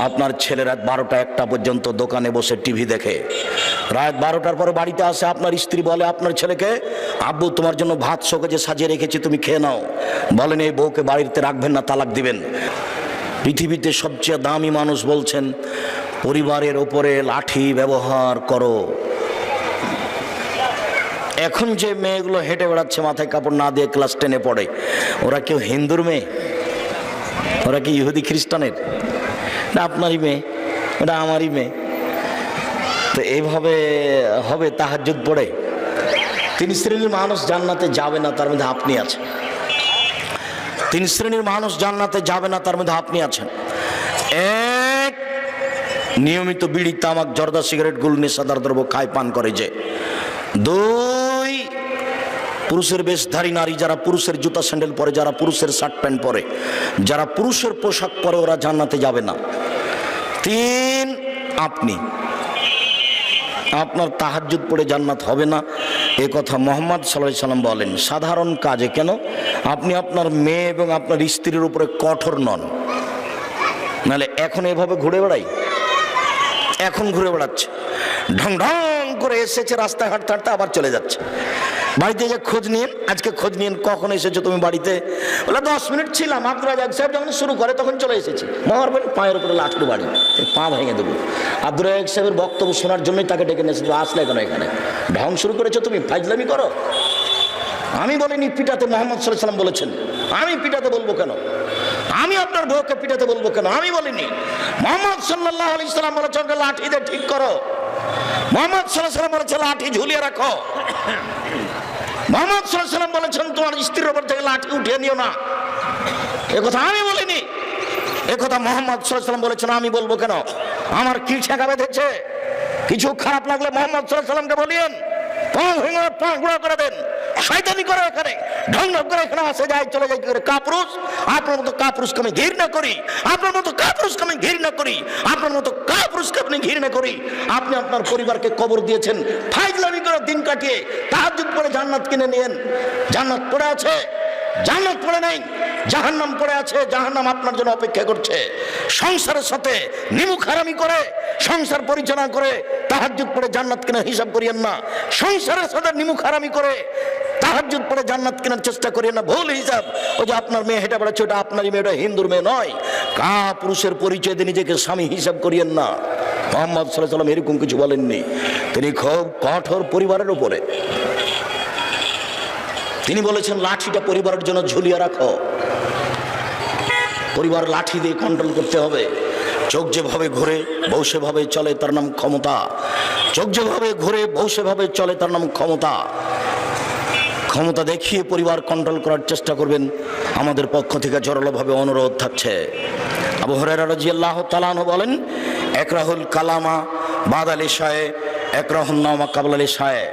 আপনার ছেলে রাত 12টা 1টা পর্যন্ত দোকানে বসে টিভি দেখে, রাত 12টার পরে বাড়িতে আসে, আপনার স্ত্রী বলে আপনার ছেলেকে, আব্বু তোমার জন্য ভাত শোকেজে সাজিয়ে রেখেছি, তুমি খেয়ে নাও। বলেন এই বউকে বাড়িতে রাখবেন না, তালাক দিবেন। পৃথিবীতে সবচেয়ে দামি মানুষ বলছেন পরিবারের ওপরে লাঠি ব্যবহার করো। এখন যে মেয়েগুলো হেঁটে বেড়াচ্ছে মাথায় কাপড় না দিয়ে, ক্লাস 10-এ পড়ে, ওরা কেউ হিন্দুর মেয়ে? ওরা কি ইহুদি খ্রিস্টানের? না আপনারই মেয়ে, এটা আমারই মেয়ে। তো এইভাবে হবে তাহাজ্জুদ পড়ে? 3 শ্রেণীর মানুষ জান্নাতে যাবে না, তার মধ্যে আপনি আছেন। 3 শ্রেণীর মানুষ জান্নাতে যাবে না, তার মধ্যে আপনি আছেন। 1, নিয়মিত বিড়ি তামাক জর্দা সিগারেট গুল নেশাদার দ্রব্য খায় পান করে যে। 2, পুরুষের বেশধারী নারী, যারা পুরুষের জুতা স্যান্ডেল পরে, যারা পুরুষের শার্ট প্যান্ট পরে, যারা পুরুষের পোশাক পরে, ওরা জান্নাতে যাবে না। 3, আপনি, আপনার তাহাজ্জুদ পড়ে জান্নাত হবে না, এ কথা মুহাম্মদ সাল্লাল্লাহু আলাইহি সাল্লাম বলেন। সাধারণ কাজে কেন? আপনি আপনার মেয়ে এবং আপনার স্ত্রীর উপরে কঠোর নন, নাহলে এখন এভাবে ঘুরে বেড়াই, এখন ঘুরে বেড়াচ্ছে, ঢং ঢং করে এসেছে, রাস্তায় হাঁটতে হাঁটতে আবার চলে যাচ্ছে। বাড়িতে যে খোঁজ নিন, আজকে খোঁজ নিন কখন এসেছো তুমি বাড়িতে? বলে 10 মিনিট ছিলাম। আব্দুল রাজ্জাক সাহেব যখন শুরু করে তখন চলে এসেছি। মারবেন পায়ের উপরে লাঠি বাড়ি, পা ভেঙে দেবো। আব্দুল রাজ্জাক সাহেবের বক্তব্য শোনার জন্যই তাকে ডেকে নিয়েছে। আসলে কেন এখানে? ঢং শুরু করেছো তুমি, ফাজলামি করো। আমি বলিনি পিটাতে, মুহাম্মদ সাল্লাল্লাহু আলাইহি সাল্লাম বলেছেন। আমি পিটাতে বলবো কেন? আমি আপনার বউকে পিটাতে বলবো কেন? আমি বলিনি। মুহাম্মদ সাল্লাল্লাহু আলাইহি সাল্লাম বলেছেন লাঠি দিয়ে ঠিক করো। মুহাম্মদ সাল্লাল্লাহু আলাইহি সাল্লাম বলেছেন লাঠি ঝুলিয়ে রাখো। মুহাম্মদ সাল্লাল্লাহু আলাইহি সাল্লাম বলেছেন তোমার স্ত্রীর উপর থেকে লাঠি উঠিয়ে নিও না। একথা আমি বলিনি, একথা মুহাম্মদ সাল্লাল্লাহু আলাইহি সাল্লাম বলেছেন। আমি বলবো কেন? আমার কি ঠেকা বেঁধেছে? কিছু খারাপ লাগলে মুহাম্মদ সাল্লাল্লাহু আলাইহি সাল্লামকে বলিয়েন, পা ভেঙে পা গুঁড়ো করে দেন। শয়তানি করে এখানে, ঢং ঢং করে এখানে আসে যায় চলে যায় করে কাপুরুষ। আপনার মতো কাপুরুষকে আমি ঘৃণা করি, আপনার মতো কাপুরুষকে আমি ঘৃণা করি, আপনার মতো কাপুরুষকে আপনি ঘৃণা করি। আপনি আপনার পরিবারকে কবর দিয়েছেন ফাইজলামি করে দিন কাটিয়ে। তাহাজ্জুদ পড়ে জান্নাত কিনে নিয়েন। জান্নাত পড়ে আছে, জান্নাত পড়ে নাই, জাহান্নাম পড়ে আছে। জাহান্নাম আপনার জন্য অপেক্ষা করছে। সংসারের সাথে নিমুখ হারামি করে, সংসার পরিচালনা করে তাহাজ্জুদ পড়ে জান্নাত কেনার হিসাব করিয়েন না। সংসারের সাথে নিমুখ হারামি করে তাহাজ্জুদ পড়ে জান্নাত কেনার চেষ্টা করিয়েন না, ভুল হিসাব। ওই যে আপনার মেয়ে হেঁটে বেড়াচ্ছে, ওটা আপনারই মেয়ে, ওটা হিন্দুর মেয়ে নয়। পুরুষের পরিচয় দিয়ে নিজেকে স্বামী হিসাব করিয়েন না। মুহাম্মদ সাল্লাল্লাহু আলাইহি সাল্লাম এরকম কিছু বলেননি। তিনি খুব কঠোর পরিবারের উপরে। তিনি বলেছেন লাঠিটা পরিবারের জন্য ঝুলিয়ে রাখো। পরিবার লাঠি দিয়ে কন্ট্রোল করতে হবে। চোখ যেভাবে ঘুরে বউ সেভাবে চলে, তার নাম ক্ষমতা। চোখ যেভাবে ঘুরে বউ সেভাবে চলে, তার নাম ক্ষমতা। ক্ষমতা দেখিয়ে পরিবার কন্ট্রোল করার চেষ্টা করবেন, আমাদের পক্ষ থেকে জোরালোভাবে অনুরোধ থাকছে। আবু হুরায়রা রাদিয়াল্লাহু তাআলা আনহু বলেন, একরাহুল কালামা বাদাল ইশায়ে একরাহুন নাওমা কাবলাল ইশায়ে।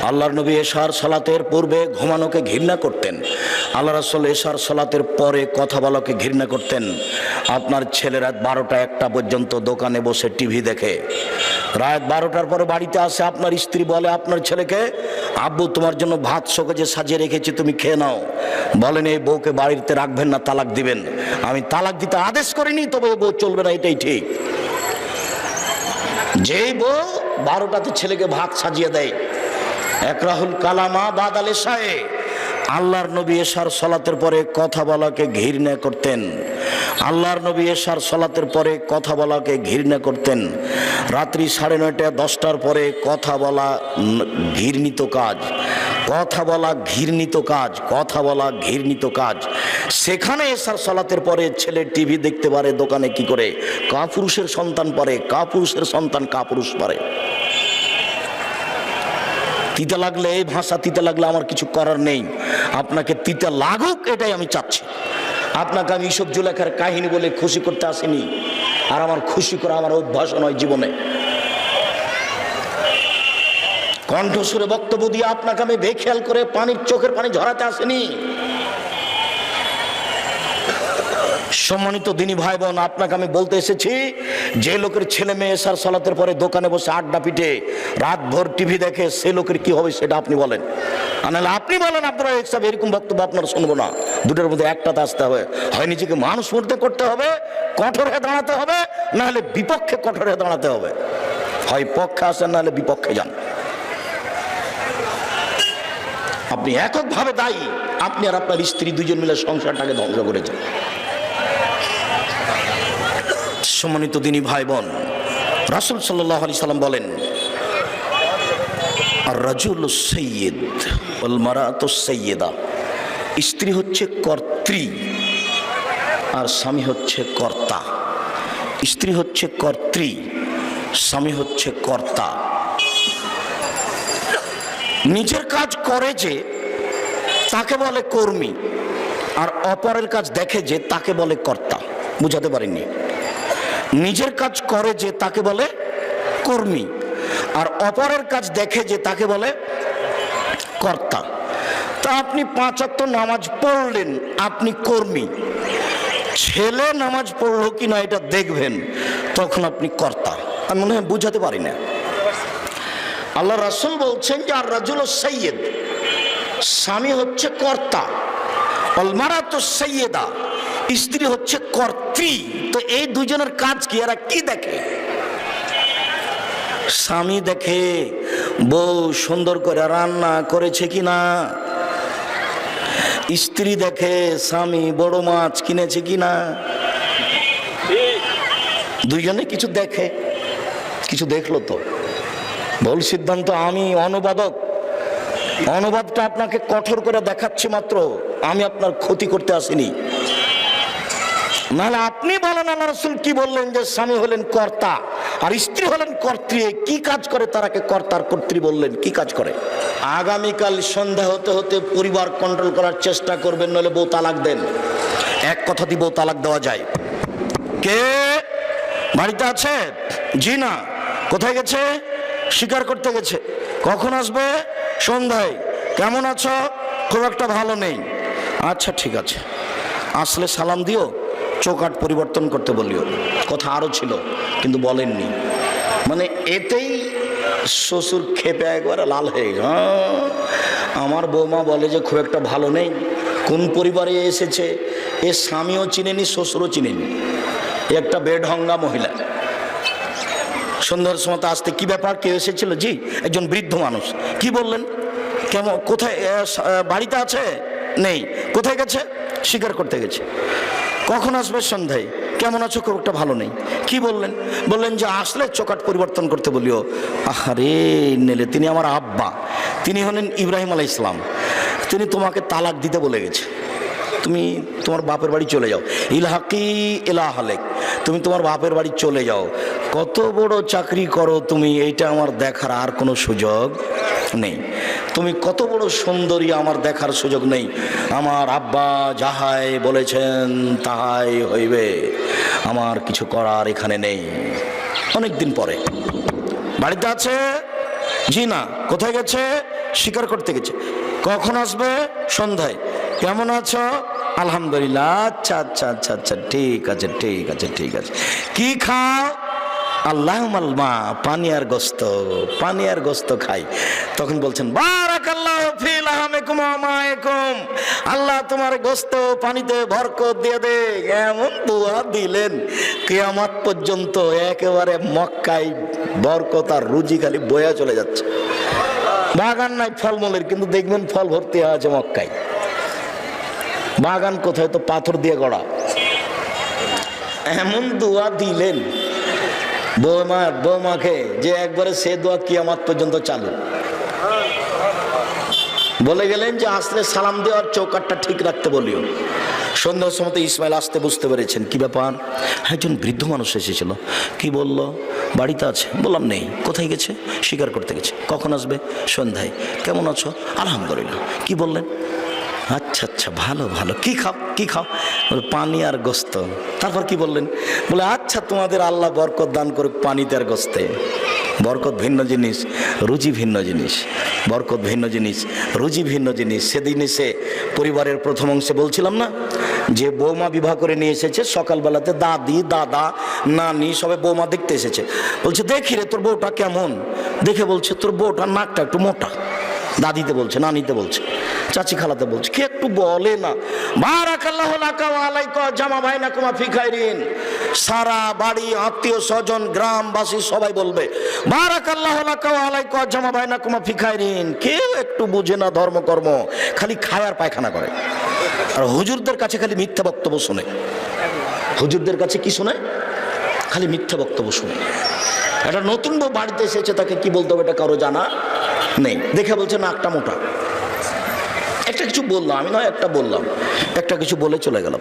আল্লাহর নবী এশার সালাতের পূর্বে ঘুমানোকে ঘৃণা করতেন। আল্লাহ রাসূল এশার সালাতের পরে কথা বলাকে ঘৃণা করতেন। আপনার ছেলে রাত 12টা 1টা পর্যন্ত দোকানে বসে টিভি দেখে, রাত 12টার পরে বাড়িতে আসে, আপনার স্ত্রী বলে আপনার ছেলেকে, আব্বু তোমার জন্য ভাত শোকেজে সাজিয়ে রেখেছি, তুমি খেয়ে নাও। বলেন এই বউকে বাড়িতে রাখবেন না, তালাক দিবেন। আমি তালাক দিতে আদেশ করিনি, তবে বউ চলবে না, এটাই ঠিক। যেই বউ 12টাতে ছেলেকে ভাত সাজিয়ে দেয়, একরাহুল কালামা বাদাল ইশায়ে। আল্লাহর নবী এশার সালাতের পরে কথা বলাকে ঘৃণা করতেন। আল্লাহর নবী এশার সালাতের পরে কথা বলাকে ঘৃণা করতেন। রাত্রি 9:30 10টার পরে কথা বলা ঘৃণিত কাজ, কথা বলা ঘৃণিত কাজ, কথা বলা ঘৃণিত কাজ। সেখানে এশার সালাতের পরে ছেলে টিভি দেখতে পারে দোকানে, কি করে? কাপুরুষের সন্তান পারে, কাপুরুষের সন্তান কাপুরুষ পারে। তিতা লাগলে, এই ভাষা তিতা লাগলে আমার কিছু করার নেই। আপনাকে তিতা লাগুক এটাই আমি চাচ্ছি। আপনাকে আমি ইউসুফ জুলেখার কাহিনী বলে খুশি করতে আসিনি, আর আমার খুশি করা আমার অভ্যাস নয় জীবনে। কণ্ঠস্বরে বক্তব্য দিয়ে আপনাকে আমি বেখেয়াল করে চোখের পানি ঝরাতে আসিনি। সম্মানিত দিনী ভাই বোন, আপনাকে আমি বলতে এসেছি, যে লোকের ছেলে মেয়ে এশার সালাতের পরে দোকানে বসে আড্ডা পিটে রাতভর টিভি দেখে, সে লোকের কি হবে সেটা আপনি বলেন। নাহলে আপনি বলেন আপনারা সব এরকম বক্তব্য আপনারা শুনবো না। দুটোর মধ্যে একটাতে আসতে হবে, হয় নিজেকে মানুষ মূর্তি করতে হবে, কঠোর হয়ে দাঁড়াতে হবে, নাহলে বিপক্ষে কঠোর হয়ে দাঁড়াতে হবে। হয় পক্ষে আসেন, নাহলে বিপক্ষে যান। আপনি এককভাবে দায়ী, আপনি আর আপনার স্ত্রী দুজন মিলে সংসারটাকে ধ্বংস করেছেন। সম্মানিত দিনী ভাই বোন, রাসূল সাল্লাল্লাহু আলাইহি সাল্লাম বলেন, আর রাজুলু সাইয়্যিদ ওয়াল মারাতু সাইয়্যিদা, স্ত্রী হচ্ছে কর্ত্রী আর স্বামী হচ্ছে কর্তা। স্ত্রী হচ্ছে কর্ত্রী, স্বামী হচ্ছে কর্তা। নিজের কাজ করে যে তাকে বলে কর্মী, আর অপরের কাজ দেখে যে তাকে বলে কর্তা। বুঝাতে পারিনি? নিজের কাজ করে যে তাকে বলে কর্মী, আর অপরের কাজ দেখে যে তাকে বলে কর্তা। তা আপনি 5 ওয়াক্ত নামাজ পড়লেন, আপনি কর্মী। ছেলে নামাজ পড়লো কিনা এটা দেখবেন, তখন আপনি কর্তা। আমি মনে হয় বুঝাতে পারি না। আল্লাহ রাসূল বলছেন যে আর রাজুলু সাইয়্যিদ, স্বামী হচ্ছে কর্তা, ওয়াল মারাতু সাইয়্যিদা, স্ত্রী হচ্ছে কর্ত্রী। তো এই দুজনের কাজ কি? এরা কি দেখে? স্বামী দেখে বউ সুন্দর করে রান্না করেছে কিনা, স্ত্রী দেখে স্বামী বড় মাছ কিনেছে কিনা। দুইজনে কিছু দেখে, কিছু দেখলো তো ভুল সিদ্ধান্ত। আমি অনুবাদক, অনুবাদটা আপনাকে কঠোর করে দেখাচ্ছি মাত্র, আমি আপনার ক্ষতি করতে আসিনি। নাহলে আপনি বলেন আল্লাহ রাসূল কি বললেন, যে স্বামী হলেন কর্তা আর স্ত্রী হলেন কর্ত্রী। কি কাজ করে তারাকে কর্তার কর্ত্রী বললেন? কি কাজ করে? আগামীকাল সন্ধ্যা হতে হতে পরিবার কন্ট্রোল করার চেষ্টা করবেন, নইলে বউ তালাক দেন। এক কথা দিয়ে বউ তালাক দেওয়া যায়। কে বাড়িতে আছে? জি না। কোথায় গেছে? শিকার করতে গেছে। কখন আসবে? সন্ধ্যায়। কেমন আছো? খুব একটা ভালো নেই। আচ্ছা ঠিক আছে, আসলে সালাম দিও, চৌকাঠ পরিবর্তন করতে বলিও। কথা আরো ছিল কিন্তু বলেননি। মানে এতেই শ্বশুর খেপে একবারে লাল হয়ে গেল। আমার বৌমা বলে যে খুব একটা ভালো নেই। কোন পরিবারে এসেছে? এ স্বামীও চিনেনি, শ্বশুরও চিনেনি। একটা বেঢঙ্গা মহিলা। সন্ধ্যার সময় আসতে, কি ব্যাপার, কে এসেছিল? জি একজন বৃদ্ধ মানুষ। কি বললেন? কেমন, কোথায়? বাড়িতে আছে? নেই। কোথায় গেছে? শিকার করতে গেছে। কখন আসবে? সন্ধ্যায়। কেমন আছো? খুব একটা ভালো নেই। কি বললেন? বললেন যে আসলে চৌকাঠ পরিবর্তন করতে বলিও। আহারে নেলে, তিনি আমার আব্বা, তিনি হলেন ইব্রাহিম আলাইহিস সালাম। তিনি তোমাকে তালাক দিতে বলে গেছে। তুমি তোমার বাপের বাড়ি চলে যাও। ইলহাকি ইলা হালেক, তুমি তোমার বাপের বাড়ি চলে যাও। কত বড় চাকরি করো তুমি, এইটা আমার দেখার আর কোনো সুযোগ নেই। তুমি কত বড় সুন্দরী, আমার দেখার সুযোগ নেই। আমার আব্বা যাহাই বলেছেন তাহাই হইবে, আমার কিছু করার এখানে নেই। অনেকদিন পরে বাড়িতে আছে? জি না। কোথায় গেছে? শিকার করতে গেছে। কখন আসবে? সন্ধ্যায়। কেমন আছো? আলহামদুলিল্লাহ। আচ্ছা আচ্ছা আচ্ছা আচ্ছা, ঠিক আছে ঠিক আছে ঠিক আছে। কি খাও? আল্লাহ মালমা, পানি আর গোস্ত, পানি আর গোস্ত খাই। তখন বলছেন বারাকাল্লাহু ফি লাহমিকুম ওয়া মাইকুম, আল্লাহ তোমার গোস্ত পানিতে বরকত দিয়ে দে। এমন দোয়া দিলেন, কিয়ামত পর্যন্ত একেবারে মক্কায় বরকত আর রুজি খালি বয়া চলে যাচ্ছে। বাগান নাই ফলমূলের, কিন্তু দেখবেন ফল ভর্তি আছে মক্কায়। বাগান কোথায়? তো পাথর দিয়ে গড়া। এমন দোয়া দিলেন বৌমাকে যে একবারে সে দোয়া কিয়ামত পর্যন্ত চালু। বলে গেলেন যে আসলে সালাম দেওয়ার চৌকাঠটা ঠিক রাখতে বলিও। সন্ধ্যার সময় ইসমাইল আসতে বুঝতে পেরেছেন কি ব্যাপার। একজন বৃদ্ধ মানুষ এসেছিল। কি বলল? বাড়িতে আছে। বললাম নেই। কোথায় গেছে? শিকার করতে গেছে। কখন আসবে? সন্ধ্যায়। কেমন আছো? আলহামদুলিল্লাহ। কি বললেন? আচ্ছা আচ্ছা, ভালো ভালো। কি খাও? কি খাও? পানি আর গোস্ত। তারপর কি বললেন? বলে আচ্ছা, তোমাদের আল্লাহ বরকত দান করুক পানিতে আর গোস্তে। বরকত ভিন্ন জিনিস, রুজি ভিন্ন জিনিস। বরকত ভিন্ন জিনিস, রুজি ভিন্ন জিনিস। সেদিন এসে পরিবারের প্রথম অংশে বলছিলাম না যে বৌমা বিবাহ করে নিয়ে এসেছে, সকালবেলাতে দাদি দাদা নানি সবাই বৌমা দেখতে এসেছে। বলছে দেখি রে তোর বউটা কেমন। দেখে বলছে তোর বউটার নাকটা একটু মোটা। দাদিতে বলছে, নানিতে বলছে, চাচি খালাতে বলছে, কে একটু বলে না। বারাকাল্লাহু লাকা ওয়া আলাইকা জামা বাইনাকুমা ফি খাইরিন। সারা বাড়ি আত্মীয় স্বজন গ্রামবাসী সবাই বলবে বারাকাল্লাহু লাকা ওয়া আলাইকা জামা বাইনাকুমা ফি খাইরিন। কেউ একটু বুঝে না ধর্মকর্ম, খালি খায় আর পায়খানা করে। আর হুজুরদের কাছে খালি মিথ্যা বক্তব্য শোনে। হুজুরদের কাছে কি শোনে? খালি মিথ্যা বক্তব্য শোনে। একটা নতুন বউ বাড়িতে এসেছে, তাকে কি বলতে হবে এটা কারো জানা নেই। দেখে বলছে নাকটা মোটা। একটা কিছু বললাম আমি, নয় একটা বললাম, একটা কিছু বলে চলে গেলাম।